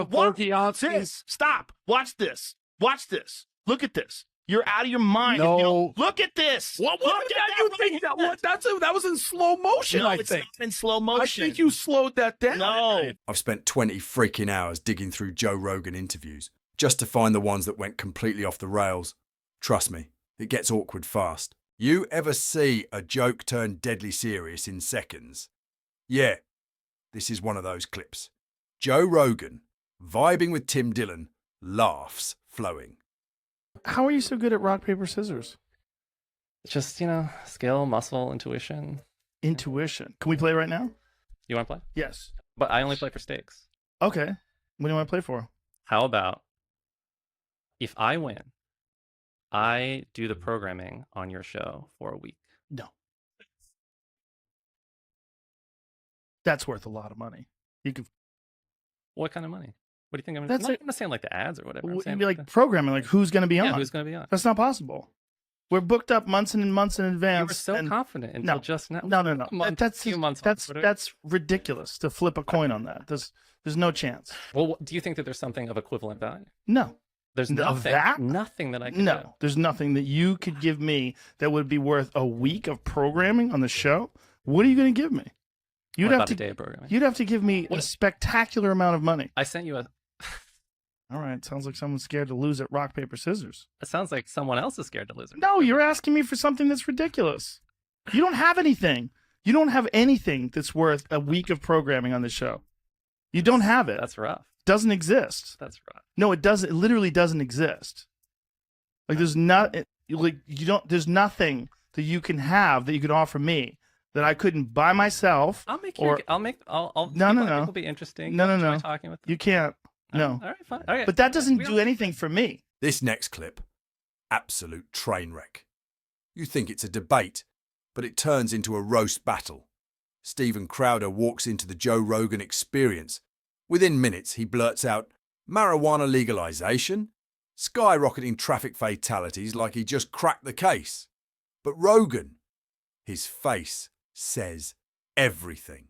Watch this. Stop. Watch this. Watch this. Look at this. You're out of your mind. No. Look at this. What you think that was? That was in slow motion, No, I it's think. not in slow motion. I think you slowed that down. No. I've spent 20 freaking hours digging through Joe Rogan interviews just to find the ones that went completely off the rails. Trust me, it gets awkward fast. You ever see a joke turn deadly serious in seconds? Yeah, this is one of those clips. Joe Rogan, vibing with Tim Dillon, laughs flowing. How are you so good at rock, paper, scissors? Just, skill, muscle, intuition. Intuition. Can we play right now? You want to play? Yes. But I only play for stakes. Okay. What do you want to play for? How about if I win, I do the programming on your show for a week? No. That's worth a lot of money. You could. What kind of money? What do you think? I'm That's not going to say like the ads or whatever. I'm saying be like programming, like who's going to be on? Yeah, who's going to be on? That's not possible. We're booked up months and months in advance. You were so confident until just now. No. That's few months. That's ridiculous to flip a coin on that. There's no chance. Well, do you think that there's something of equivalent value? No. There's nothing that I can do. There's nothing that you could give me that would be worth a week of programming on the show. What are you going to give me? You'd have to a day of programming. You'd have to give me a spectacular amount of money. I sent you a. All right, sounds like someone's scared to lose at rock, paper, scissors. It sounds like someone else is scared to lose it. No, you're asking me for something that's ridiculous. You don't have anything. You don't have anything that's worth a week of programming on the show. You don't have it. That's rough. Doesn't exist. That's rough. No, it doesn't. It literally doesn't exist. Like there's There's nothing that you can have that you could offer me that I couldn't buy myself. I'll make. No. It'll be interesting. No. Talking with them. You can't. No. All right, fine. All right. But that doesn't do anything for me. This next clip, absolute train wreck. You think it's a debate, but it turns into a roast battle. Steven Crowder walks into the Joe Rogan Experience. Within minutes, he blurts out, marijuana legalization? Skyrocketing traffic fatalities like he just cracked the case. But Rogan, his face says everything.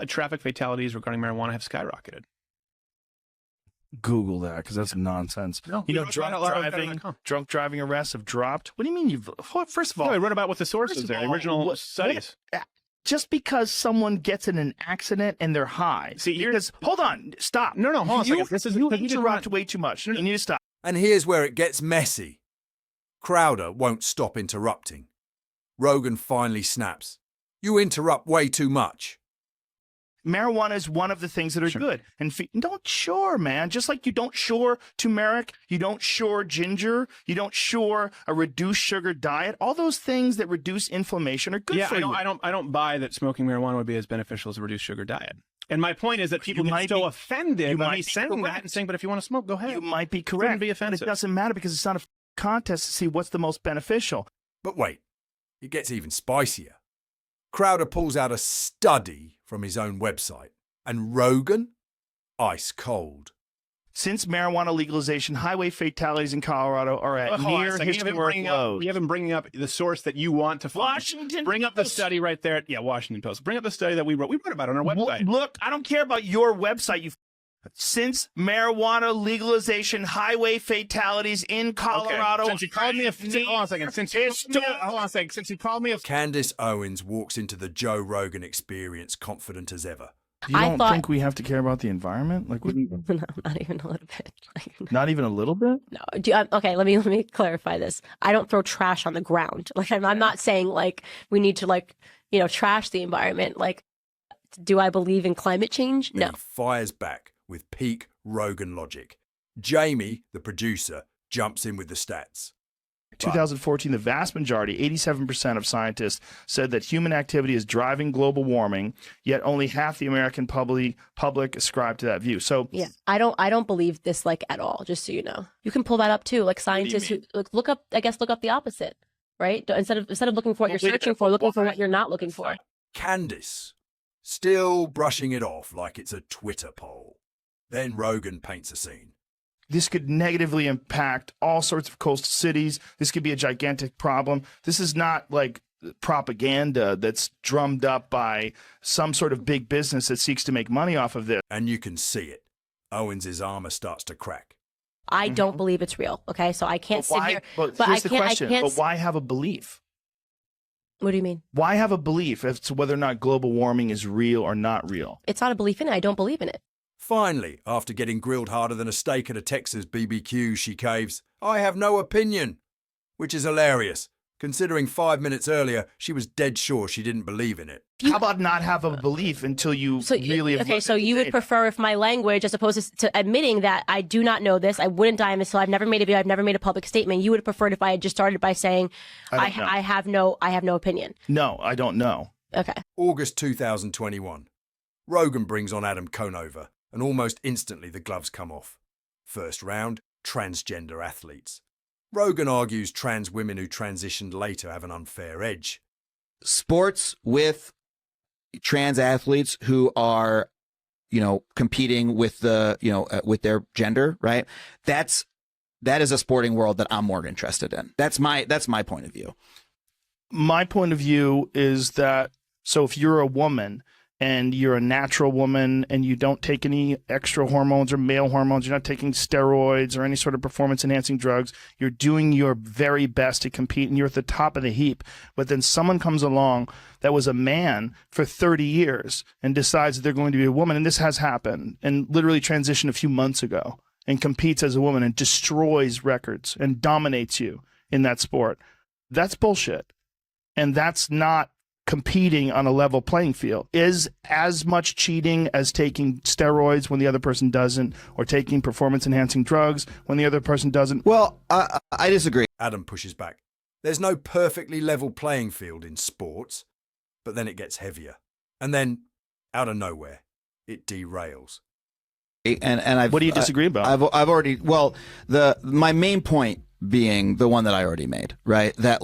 Traffic fatalities regarding marijuana have skyrocketed. Google that because that's nonsense. No, drunk driving arrests have dropped. What do you mean you've? First of all, I wrote about what the sources are, the original studies. Just because someone gets in an accident and they're high. Hold on, stop. No, hold on a second. You interrupt way too much. You need to stop. And here's where it gets messy. Crowder won't stop interrupting. Rogan finally snaps. You interrupt way too much. Marijuana is one of the things that are good. And don't shore, man. Just like you don't shore turmeric, you don't shore ginger, you don't shore a reduced sugar diet. All those things that reduce inflammation are good for you. I don't buy that smoking marijuana would be as beneficial as a reduced sugar diet. And my point is that people get so offended by me saying that and saying, but if you want to smoke, go ahead. You might be correct. Be offensive. But it doesn't matter because it's not a contest to see what's the most beneficial. But wait, it gets even spicier. Crowder pulls out a study from his own website, and Rogan, ice cold. Since marijuana legalization, highway fatalities in Colorado are at near historic lows. You haven't bringing up the source that you want to find. Washington Bring up the study right there. Yeah, Washington Post. Bring up the study that we wrote. We wrote about it on our website. Look, I don't care about your website. Since marijuana legalization, highway fatalities in Colorado. Okay. Since you called me hold on a second. Since you called me a Candace Owens walks into the Joe Rogan Experience confident as ever. You don't think we have to care about the environment? Like, no, not even a little bit. Not even a little bit? No. Okay, let me clarify this. I don't throw trash on the ground. Like, I'm not saying like we need to trash the environment. Like, do I believe in climate change? No. He fires back with peak Rogan logic. Jamie, the producer, jumps in with the stats. 2014, the vast majority, 87% of scientists said that human activity is driving global warming, yet only half the American public ascribe to that view. So yeah, I don't believe this at all, just so you know. You can pull that up too, like scientists who look up the opposite, right? Instead of looking for what you're searching for, looking for what you're not looking for. Candace, still brushing it off like it's a Twitter poll. Then Rogan paints a scene. This could negatively impact all sorts of coastal cities. This could be a gigantic problem. This is not like propaganda that's drummed up by some sort of big business that seeks to make money off of this. And you can see it. Owens' armor starts to crack. I don't believe it's real. Okay, so I can't sit here. But But here's I the question. can't. But why have a belief? What do you mean? Why have a belief as to whether or not global warming is real or not real? It's not a belief in it. I don't believe in it. Finally, after getting grilled harder than a steak at a Texas BBQ, she caves, "I have no opinion," which is hilarious, considering 5 minutes earlier she was dead sure she didn't believe in it. How about not have a belief until you really have okay, so you would prefer if my language, as opposed to admitting that I do not know this, I wouldn't die in this, so I've never made a video, I've never made a public statement. You would have preferred if I had just started by saying, I have no opinion. No, I don't know. Okay. August 2021. Rogan brings on Adam Conover, and almost instantly the gloves come off. First round, transgender athletes. Rogan argues trans women who transitioned later have an unfair edge. Sports with trans athletes who are, competing with with their gender, right? That is a sporting world that I'm more interested in. That's my point of view. My point of view is that, so if you're a woman and you're a natural woman and you don't take any extra hormones or male hormones, you're not taking steroids or any sort of performance enhancing drugs, you're doing your very best to compete and you're at the top of the heap. But then someone comes along that was a man for 30 years and decides that they're going to be a woman, and this has happened, and literally transitioned a few months ago and competes as a woman and destroys records and dominates you in that sport. That's bullshit. And that's not competing on a level playing field. Is as much cheating as taking steroids when the other person doesn't, or taking performance enhancing drugs when the other person doesn't. Well, I disagree. Adam pushes back. There's no perfectly level playing field in sports, but then it gets heavier. And then, out of nowhere, it derails. And what do you disagree about? I've already, my main point being the one that I already made, right? That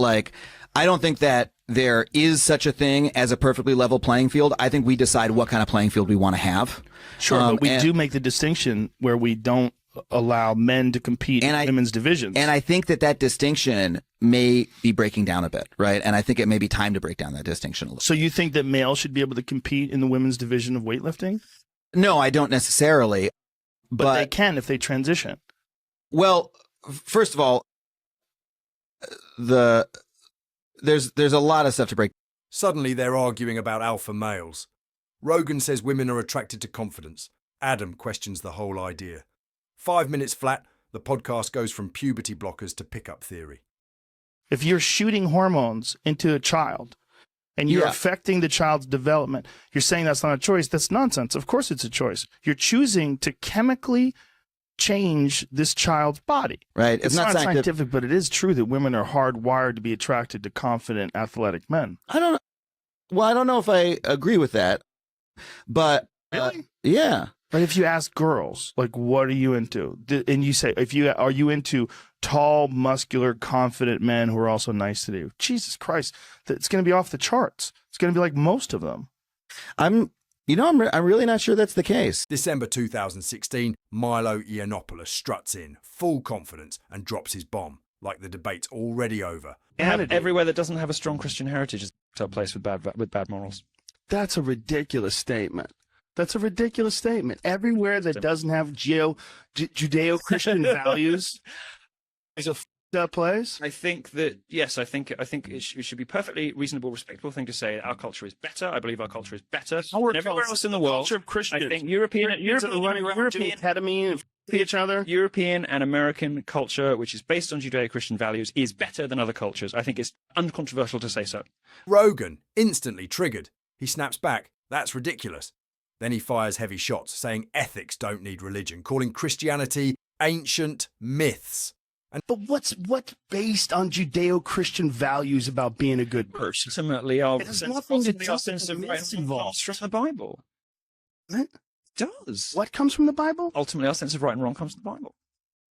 I don't think that there is such a thing as a perfectly level playing field. I think we decide what kind of playing field we want to have. Sure, but we do make the distinction where we don't allow men to compete in women's divisions. And I think that distinction may be breaking down a bit, right? And I think it may be time to break down that distinction a little. So you think that males should be able to compete in the women's division of weightlifting? No, I don't necessarily. But they can if they transition. Well, first of all, there's a lot of stuff to break. Suddenly they're arguing about alpha males. Rogan says women are attracted to confidence. Adam questions the whole idea. 5 minutes flat, the podcast goes from puberty blockers to pickup theory. If you're shooting hormones into a child and you're affecting the child's development, you're saying that's not a choice. That's nonsense. Of course it's a choice. You're choosing to chemically change this child's body. Right. It's not scientific, but it is true that women are hardwired to be attracted to confident, athletic men. I don't know if I agree with that, but really? Yeah. But if you ask girls, what are you into? And you say, are you into tall, muscular, confident men who are also nice to you? Jesus Christ, it's going to be off the charts. It's going to be like most of them. I'm really not sure that's the case. December 2016, Milo Yiannopoulos struts in, full confidence, and drops his bomb, like the debate's already over. Everywhere that doesn't have a strong Christian heritage is a place with bad morals. That's a ridiculous statement. That's a ridiculous statement. Everywhere that doesn't have Judeo-Christian values is a f***ed up place. I think that, yes, I think it should be perfectly reasonable, respectable thing to say our culture is better. I believe our culture is better than everywhere else in the world. Culture of Christians. I think European ketamine and each other. European and American culture, which is based on Judeo-Christian values, is better than other cultures. I think it's uncontroversial to say so. Rogan, instantly triggered. He snaps back. That's ridiculous. Then he fires heavy shots, saying ethics don't need religion, calling Christianity ancient myths. But what's based on Judeo-Christian values about being a good person? Ultimately, our it has nothing to do with our sense of right and wrong comes from the Bible. What? It does. What comes from the Bible? Ultimately, our sense of right and wrong comes from the Bible.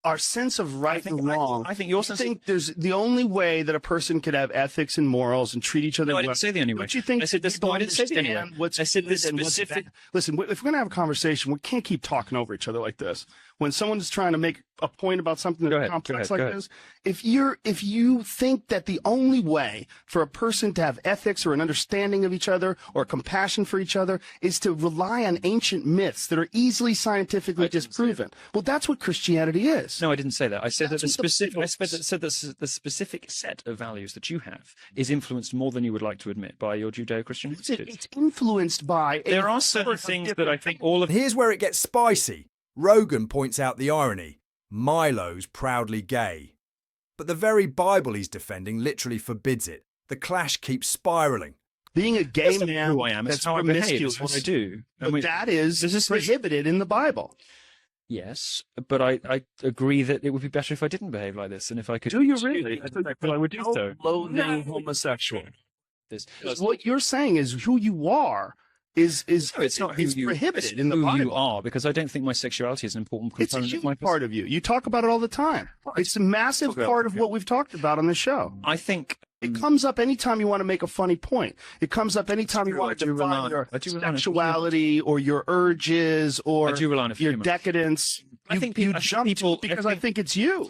our sense of right and wrong. I think your sense. I think there's the only way that a person could have ethics and morals and treat each other. No, I well. didn't say the only way. Don't you think? I said this. No, I didn't say the only way. I said this specific. Listen, if we're gonna have a conversation, we can't keep talking over each other like this. When someone's trying to make a point about something that's complex like this, if you think that the only way for a person to have ethics or an understanding of each other or compassion for each other is to rely on ancient myths that are easily scientifically disproven, well, that's what Christianity is. No, I didn't say that. I said that the specific. I said that the specific set of values that you have is influenced more than you would like to admit by your Judeo-Christian heritage. It's influenced by. There are certain things that I think all of. Here's where it gets spicy. Rogan points out the irony. Milo's proudly gay. But the very Bible he's defending literally forbids it. The clash keeps spiralling. Being a gay man, who I am. It's how I behave. It's what I do. That is prohibited in the Bible. Yes, but I agree that it would be better if I didn't behave like this, and if I could. Do you really? But I would do so. Loathing homosexual. This, what you're saying is who you are is no, it's not who prohibited it's in the who Bible. you are, because I don't think my sexuality is an important component It's a of my huge part of you. You talk about it all the time. It's a massive part of what we've talked about on the show. I think it comes up anytime you want to make a funny point. It comes up anytime you want to define your sexuality or your urges or your decadence. I think people because I think it's you.